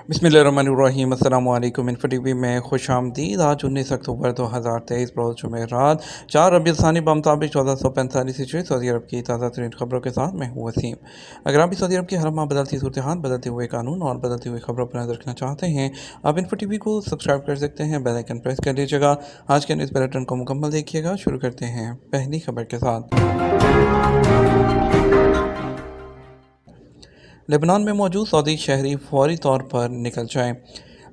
बिस्मिल्लाहिर्रहमानिर्रहीम। अस्सलाम वालेकुम। इन्फो टीवी में खुश आमदीद। आज 19 अक्टूबर 2023 रोज़ जुमेरात 4 रबीउल सानी बमुताबिक 1445 हिजरी सऊदी अरब की ताज़ा तरीन खबरों के साथ मैं हूँ वसीम। अगर आप भी सऊदी अरब की हर माह बदलती सूरत हाल, बदलते हुए कानून और बदलती हुई खबरों पर नजर रखना चाहते हैं, आप इन्फो टीवी को सब्सक्राइब कर सकते हैं, बेल आइकन प्रेस कर लीजिएगा। आज के न्यूज़ बुलेटिन को मुकम्मल देखिएगा। शुरू करते हैं पहली खबर के साथ। लेबनान में मौजूद सऊदी शहरी फौरी तौर पर निकल जाएं।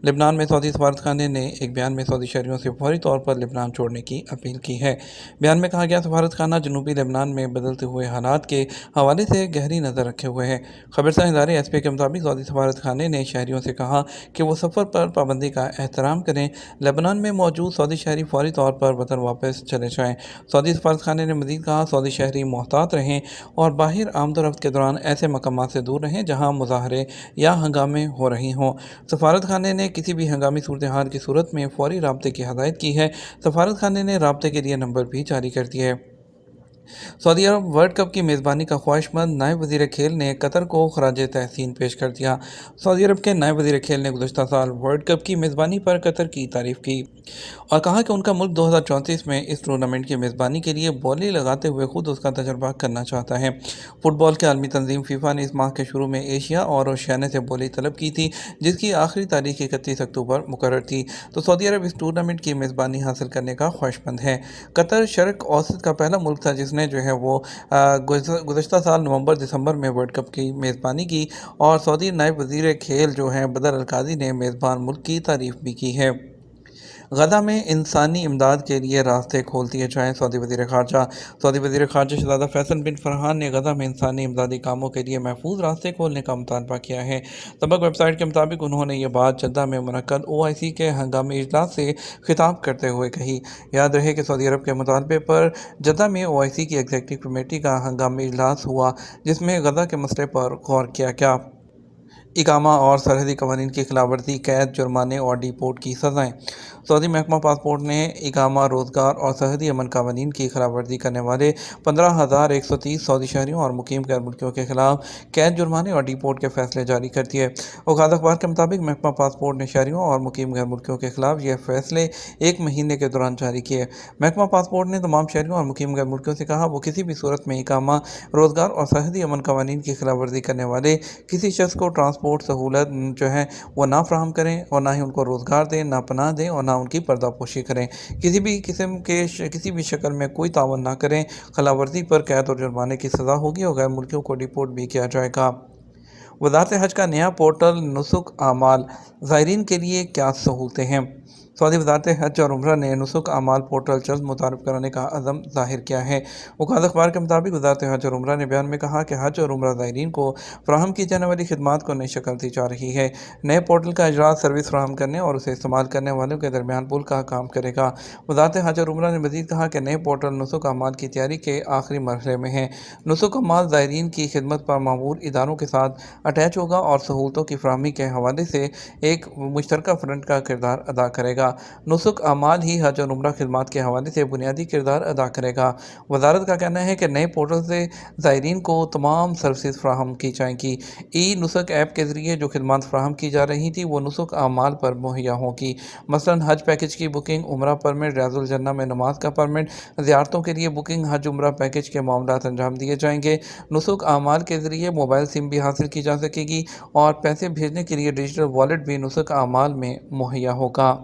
लेबनान में सऊदी सफारतखाने ने एक बयान में सऊदी शहरियों से फौरी तौर पर लेबनान छोड़ने की अपील की है। बयान में कहा गया, सफारतखाना जनूबी लेबनान में बदलते हुए हालात के हवाले से गहरी नज़र रखे हुए है। खबरसार इदारे एसपी के मुताबिक सऊदी सफारतखाने ने शहरियों से कहा कि वो सफ़र पर पाबंदी का एहतराम करें। लेबनान में मौजूद सऊदी शहरी फौरी तौर पर वतन वापस चले जाएँ। सऊदी सफारतखाने ने मज़ीद कहा, सऊदी शहरी मोहतात रहें और बाहर आमदोरफ्त के दौरान ऐसे मकामात से दूर रहें जहाँ मुजाहरे या हंगामे हो रही हों। सफारत खाने ने किसी भी हंगामी सूरत हाल की सूरत में फौरी राब्ते की हदायत की है। सफारत खाने ने राब्ते के लिए नंबर भी जारी कर दिए है। सऊदी अरब वर्ल्ड कप की मेज़बानी का ख्वाहिशमंद नायब वज़ीर खेल ने कतर को खराज तहसीन पेश कर दिया। सऊदी अरब के नायब वज़ीर खेल ने गुज़श्ता साल वर्ल्ड कप की मेज़बानी पर कतर की तारीफ़ की और कहा कि उनका मुल्क 2034 में इस टूर्नामेंट की मेज़बानी के लिए बोली लगाते हुए खुद उसका तजर्बा करना चाहता है। फुटबॉल के आलमी तंजीम फीफा ने इस माह के शुरू में एशिया और ओशियाने से बोली तलब की थी, जिसकी आखिरी तारीख 31 अक्टूबर मुकर्रर थी। तो सऊदी अरब इस टूर्नामेंट की मेज़बानी हासिल करने का ख्वाहिशमंद है। कतर शर्क औसत का पहला मुल्क था जिसने जो है वो गुज़श्ता साल नवंबर दिसंबर में वर्ल्ड कप की मेज़बानी की और सऊदी नायब वज़ीर खेल जो हैं बदर अल कादी ने मेज़बान मुल्क की तारीफ़ भी की है। गजा में इंसानी इमदाद के लिए रास्ते खोल दिए जाएँ। सऊदी वज़ीर ख़ारजा शहज़ादा फैसल बिन फरहान ने गजा में इंसानी इमदादी कामों के लिए महफूज रास्ते खोलने का मुतालबा किया है। सबक वेबसाइट के मुताबिक उन्होंने ये बात जद्दा में मुनक्कद OIC के हंगामी इजलास से खिताब करते हुए कही। याद रहे कि सऊदी अरब के मुतालबे पर जद्दा में OIC की एग्जीक्यूटिव कमेटी का हंगामी इजलास हुआ, जिसमें गजा के मसले पर गौर किया गया। इकामा और सरहदी कवानीन की खिलाफवर्जी, कैद, जुर्माने और डिपोर्ट की सज़ाएँ। सऊदी महकमा पासपोर्ट ने इकामा, रोज़गार और सरहदी अमन कवानीन की खिलाफवर्जी करने वाले 15,130 सऊदी शहरियों और मुकीम गैर मुल्कियों के खिलाफ कैद, जुर्माने और डिपोर्ट के फैसले जारी कर दिए। औकात अखबार के मुताबिक महकमा पासपोर्ट ने शहरियों और मुकीम गैर मुल्कियों के खिलाफ ये फैसले 1 महीने के दौरान जारी किए। महकमा पासपोर्ट ने तमाम शहरियों और मुकीम गैर मुल्कियों से कहा, वो किसी भी सूरत में इकामा, रोज़गार और सरहदी अमन कवानीन की खिलाफवर्जी करने वाले किसी शख्स को ट्रांसपोर्ट सहूलत जो है वो ना फ्राहम करें और ना ही उनको रोज़गार दें, ना पनाह दें और ना उनकी पर्दापोशी करें। किसी भी किस्म के किसी भी शक्ल में कोई तावन ना करें। खिलाफवर्जी पर कैद और जुर्माने की सज़ा होगी और गैर मुल्कियों को डिपोर्ट भी किया जाएगा। वज़ारत हज का नया पोर्टल नुसुक आमाल, ज़ायरीन के लिए क्या सहूलतें हैं। सऊदी वज़ारत हज और उम्रा ने नुसुक आमाल पोर्टल जल्द मुतारफ़ कराने का अज़म ज़ाहिर किया है। औकात अखबार के मुताबिक वज़ारत हज और उम्रा ने बयान में कहा कि हज और उम्रा ज़ायरीन को फ़राहम की जाने वाली खिदमात को नई शक्ल दी जा रही है। नए पोर्टल का इजरात सर्विस फ़राहम करने और उसे इस्तेमाल करने वालों के दरमियान पुल का काम करेगा। वज़ारत हज और उम्रा ने मज़ीद कहा कि नए पोर्टल नुसुक आमाल की तैयारी के आखिरी मरहले में है। नुसुक आमाल ज़ायरीन की खिदमत पर मामूर इदारों के साथ अटैच होगा और सहूलतों की फ़राहमी के हवाले से एक मुश्तरका फ्रंट का किरदार अदा करेगा। नुसुक आमाल ही हज और उम्रा खिदमात के हवाले से बुनियादी किरदार अदा करेगा। वज़ारत का कहना है कि नए पोर्टल से ज़ायरीन को तमाम सर्विसेज फ़राहम की जाएंगी। ई नुसक ऐप के ज़रिए जो खिदमात फ़राहम की जा रही थी वो नुसक आमाल पर मुहैया होगी। मसलन हज पैकेज की बुकिंग, उम्रा परमिट, रियाजुल जन्नह में नमाज का परमिट, ज़ियारतों के लिए बुकिंग, हज उम्रा पैकेज के मामलात अंजाम दिए जाएंगे। नुसक आमाल के ज़रिए मोबाइल सिम भी हासिल की जा सकेगी और पैसे भेजने के लिए डिजिटल वॉलेट भी नुसक आमाल में मुहैया होगा।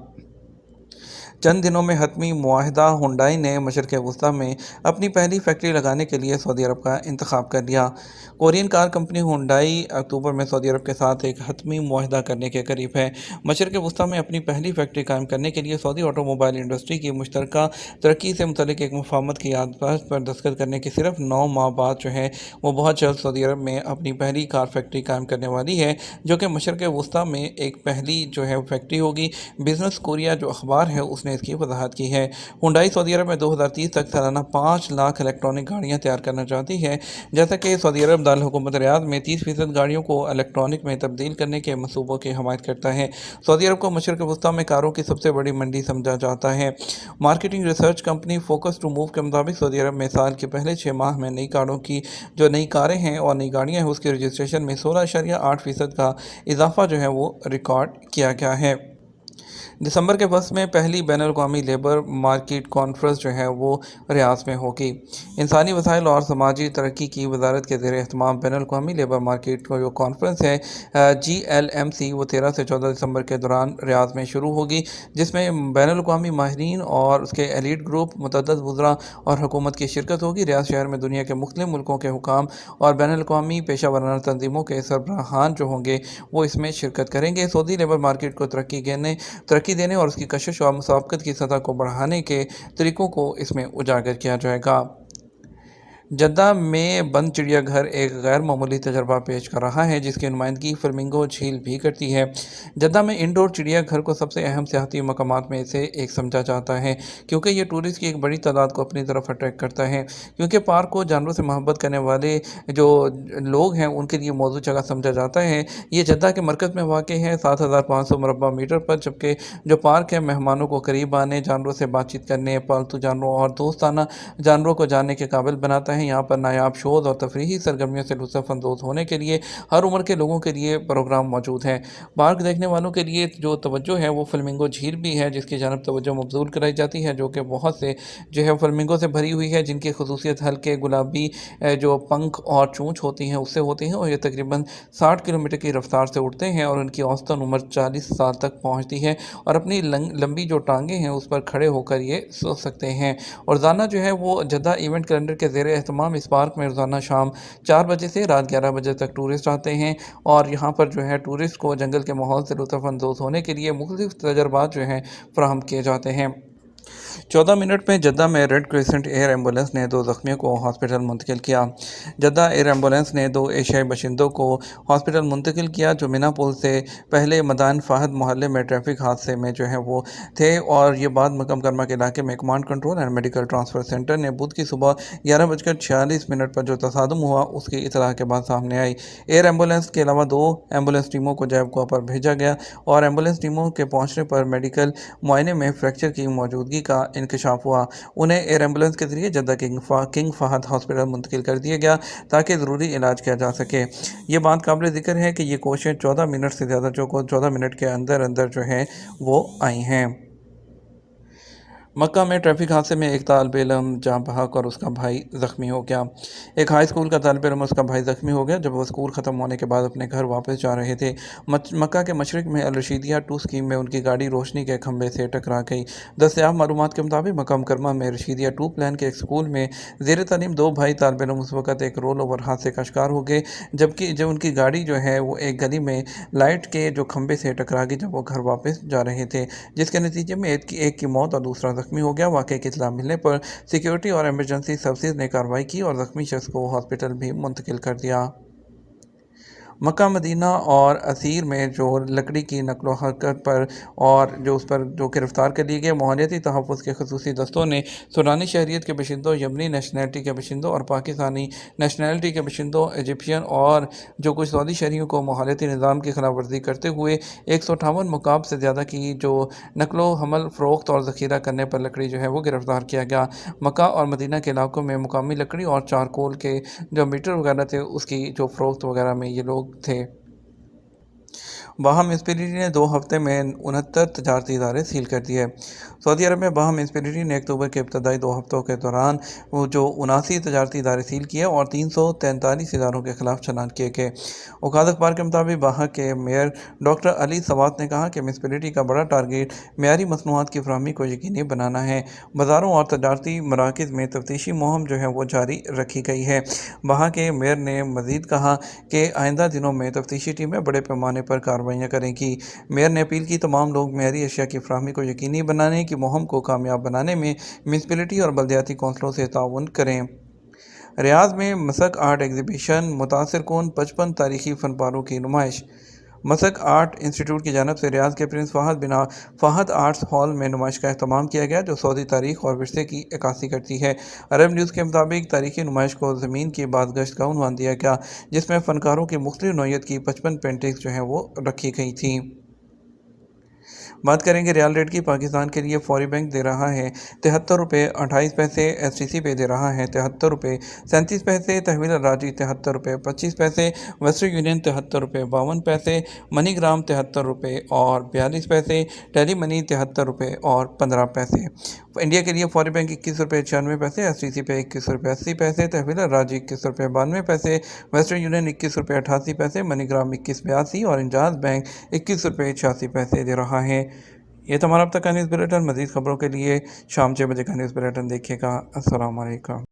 चंद दिनों में हतमी मुआहदा, हुंडई ने मशरक़ वस्ती में अपनी पहली फैक्ट्री लगाने के लिए सऊदी अरब का इंतखाब कर लिया। कोरियन कार कंपनी हुंडई अक्टूबर में सऊदी अरब के साथ एक हतमी मुआहदा करने के करीब है। मशरक़ वस्ती में अपनी पहली फैक्ट्री कायम करने के लिए सऊदी ऑटोमोबाइल इंडस्ट्री की मुश्तरका तरक्की से मुतल्लिक एक मुफाहमत की याददाश्त पर दस्तखत करने के सिर्फ 9 माह बाद जो है वो बहुत जल्द सऊदी अरब में अपनी पहली कार फैक्ट्री कायम करने वाली है, जो कि मशरक़ वस्ती में एक पहली जो है फैक्ट्री होगी। बिज़नेस कोरिया जो अखबार है उसने ने इसकी वजाहत की है। हुंडई सऊदी अरब में 2030 तक सालाना 5 लाख इलेक्ट्रॉनिक गाड़ियाँ तैयार करना चाहती है। जैसा कि सऊदी अरब दारकूमत रियाद में 30% गाड़ियों को इलेक्ट्रॉनिक में तब्दील करने के मनसूबों की हमायत करता है। सऊदी अरब को मशरक़ वस्ती में कारों की सबसे बड़ी मंडी समझा जाता है। Marketing research company focus to move के मुताबिक सऊदी अरब में साल के पहले 6 माह में नई कारों की जो नई कारें हैं और नई गाड़ियां हैं उसके रजिस्ट्रेशन में 16.8% का इजाफा जो है वो रिकॉर्ड किया गया है। दिसंबर के बस में पहली बैनुल-अक़वामी लेबर मार्केट कॉन्फ्रेंस जो है वो रियाद में होगी। इंसानी वसाइल और समाजी तरक्की की वजारत के ज़ेर एहतमाम बैनुल-अक़वामी लेबर मार्केट को जो कॉन्फ्रेंस है GLMC वो 13 से 14 दिसंबर के दौरान रियाद में शुरू होगी, जिसमें बैनुल-अक़वामी माहिरीन और उसके एलीट ग्रुप, मुतअद्दिद वुज़रा और हुकूमत की शिरकत होगी। रियाद शहर में दुनिया के मुख्तलिफ मुल्कों के हुकाम और बैनुल-अक़वामी पेशा वराना तंजीमों के सरबराहान जो होंगे वो इसमें शिरकत करेंगे। सऊदी लेबर मार्केट को तरक्की देने और उसकी कशिश और मुसाबकत की सतह को बढ़ाने के तरीक़ों को इसमें उजागर किया जाएगा। जद्दा में बंद चिड़ियाघर एक गैर मामूली तजर्बा पेश कर रहा है, जिसकी नुमाइंदगी फ्लेमिंगो झील भी करती है। जद्दा में इंडोर चिड़ियाघर को सबसे अहम सियाहती मकामात में से एक समझा जाता है, क्योंकि ये टूरिस्ट की एक बड़ी तादाद को अपनी तरफ अट्रैक्ट करता है। क्योंकि पार्क को जानवरों से मोहब्बत करने वाले जो लोग हैं उनके लिए मौजूद जगह समझा जाता है। ये जद्दा के मरकज़ में वाक़ है, 7500 मुरबा मीटर पर, जबकि जो पार्क है मेहमानों को करीब आने, जानवरों से बातचीत करने, पालतू जानवरों और दोस्ताना जानवरों को जानने के काबिल बनाता है। यहाँ पर नायाब शोध और तफरीही सरगर्मियों से लुत्फ़ अंदोज़ होने के लिए हर उम्र के लोगों के लिए प्रोग्राम मौजूद हैं। पार्क देखने वालों के लिए जो तवज्जो है वो फ्लेमिंगो झील भी है, जिसकी जानब तवज्जो मबज़ूल कराई जाती है, जो कि बहुत से जो है फ्लेमिंगो से भरी हुई है, जिनकी खसूसियत हल्के गुलाबी जो पंख और चोंच होती हैं उससे होती हैं, और ये तकरीबन 60 किलोमीटर की रफ्तार से उड़ते हैं और उनकी औसतन उम्र 40 साल तक पहुँचती है और अपनी लंबी जो टांगें हैं उस पर खड़े होकर ये सो सकते हैं। और रोज़ाना जो है वो जद्दा इवेंट कैलेंडर के ज़ेर एहतमाम इस पार्क में रोज़ाना शाम 4 बजे से रात 11 बजे तक टूरिस्ट आते हैं, और यहाँ पर जो है टूरिस्ट को जंगल के माहौल से लुत्फ़ अंदोज़ होने के लिए मुख्तलिफ तजर्बात जो हैं फ़राहम किए जाते हैं। 14 मिनट में जद्दा में रेड क्रिसेंट एयर एम्बुलेंस ने 2 ज़ख्मियों को हॉस्पिटल मुंतकिल किया। जद्दा एयर एम्बुलेंस ने 2 एशियाई बाशिंदों को हॉस्पिटल मुंतकिल किया, जो मिना पुल से पहले मदान फ़हद मोहल्ले में ट्रैफिक हादसे में जो है वो थे, और ये बात मक्कम करमा के इलाके में command control and medical transfer centre ने बुध की सुबह 11:46 पर जो तसादुम हुआ उसकी इतला के बाद सामने आई। एयर एम्बुलेंस के अलावा 2 एम्बुलेंस टीमों को जैबकोआ पर भेजा गया, और एम्बुलेंस टीमों के पहुँचने पर मेडिकल मुआयने में फ्रैक्चर की मौजूदगी का इंकशाफ हुआ। उन्हें एयर एम्बुलेंस के ज़रिए जद्दा किंग फहद हॉस्पिटल मुंतकिल कर दिया गया ताकि ज़रूरी इलाज किया जा सके। ये बात काबिल ज़िक्र है कि ये कोशिश 14 मिनट से ज़्यादा 14 मिनट के अंदर अंदर जो है वो आई हैं। मक्का में ट्रैफिक हादसे में एक तालिब इल्म जाँ बहक और उसका भाई ज़ख्मी हो गया। एक हाई स्कूल का तालिब इल्म और उसका भाई ज़ख्मी हो गया जब वो स्कूल ख़त्म होने के बाद अपने घर वापस जा रहे थे। मक्का के मशरिक़ में अल रशीदिया 2 स्कीम में उनकी गाड़ी रोशनी के खंभे से टकरा गई। दस्तयाब मालूमात के मुताबिक मक्का मुकरमा में रशीदिया 2 प्लान के एक स्कूल में ज़ेर तालीम 2 भाई तालिब इल्म उस वक़्त एक रोल ओवर हादसे का शिकार हो गए, जबकि जब उनकी गाड़ी जो है वो एक गली में लाइट के जो खंभे से टकरा गई जब वो घर वापस जा रहे थे, जिसके नतीजे में एक की मौत और दूसरा ज़ख्मी हो गया। वाक़े की इत्तला मिलने पर सिक्योरिटी और एमरजेंसी सर्विसेज ने कार्रवाई की और ज़ख्मी शख्स को हॉस्पिटल भी मुंतकिल कर दिया। मक्का मदीना और असीर में जो लकड़ी की नकलो हरकत पर और जो उस पर जो गिरफ़्तार कर लिए गए माहौलियाती तहफ़्फ़ुज़ के ख़ुसूसी दस्तों ने सूडानी शहरियत के बशिंदों, यमनी नेशनैलिटी के बशिंदों और पाकिस्तानी नेशनैलिटी के बशिंदों, इजिप्शियन और जो कुछ सऊदी शहरियों को माहौलियाती निज़ाम की खिलाफ वर्जी करते हुए 158 मुकाब से ज़्यादा की जो नकलो हमल फ़रोख्त और ज़ख़ीरा करने पर लकड़ी जो है वो गिरफ़्तार किया गया। मक्का और मदीना के इलाकों में मुकामी लकड़ी और चारकोल के जो मीटर वगैरह थे उसकी जो फ़रोख्त वगैरह में ये लोग थे। बाहम इंस्पिरिटी ने 2 हफ्ते में 69 तजारती इदारे सील कर दिए। सऊदी अरब में बाहम इंस्पिरिटी ने अक्टूबर के इब्तदाई 2 हफ्तों के दौरान वो जो 79 तजारती इदारे सील किए और 343 इदारों के खिलाफ चालान किए गए। औकात अखबार के मुताबिक बाहा के मेयर डॉक्टर अली सवात ने कहा कि इंस्पिरिटी का बड़ा टारगेट मेयारी मसनूआत की फराहमी को यकीनी बनाना है। बाज़ारों और तजारती मराकज़ में तफ्तीशी मुहिम जो है वो जारी रखी गई है। बाहा के मेयर ने मज़ीद कहा कि आइंदा दिनों में तफ्तीशी टीमें बड़े पैमाने पर कार्रवाइयाँ करेंगी। मेयर ने अपील की तमाम लोग मेयारी अशिया की फराहमी को यकीनी बनाने की मुहिम को कामयाब बनाने में म्यूनिसिपैलिटी और बल्दियाती कौंसलों से ताउन करें। रियाद में मसक आर्ट एग्जीबिशन मुतासिर कुन 55 तारीखी फनपारों की नुमाइश। مسک آرٹ انسٹیٹیوٹ کی جانب سے ریاض کے پرنس فہد آرٹس ہال میں نمائش کا اہتمام کیا گیا، جو سعودی تاریخ اور ورثے کی عکاسی کرتی ہے۔ عرب نیوز کے مطابق تاریخی نمائش کو زمین کی بازگشت کا عنوان دیا گیا، جس میں فنکاروں کی مختلف نوعیت کی 55 پینٹنگز وہ رکھی گئی تھیں۔ بات کریں گے ریال ریٹ کی۔ پاکستان کے لیے فوری بینک دے رہا ہے 73 روپے 28 پیسے، ایس ٹی سی پہ دے رہا ہے 73 روپے 37 پیسے، تحویل الراجی 73 روپے 25 پیسے، ویسٹرن یونین 73 روپے 52 پیسے، منی گرام 73 روپے اور 42 پیسے، ٹیلی منی 73 روپے اور 15 پیسے۔ انڈیا کے لیے فوری بینک 21 روپے 96 پیسے، ایس ٹی سی پہ 21 روپے 80 پیسے، تحویل الراجی 21 روپے 92 پیسے، ویسٹرن یونین 21 روپے 88 پیسے، منی گرام 21.82 اور انجاز بینک 21 روپے 86 پیسے دے رہا ہے۔ یہ تمہارا اب تک کا نیوز بلیٹن۔ مزید خبروں کے لیے شام 6 بجے کا نیوز بلیٹن دیکھیے گا۔ السلام علیکم۔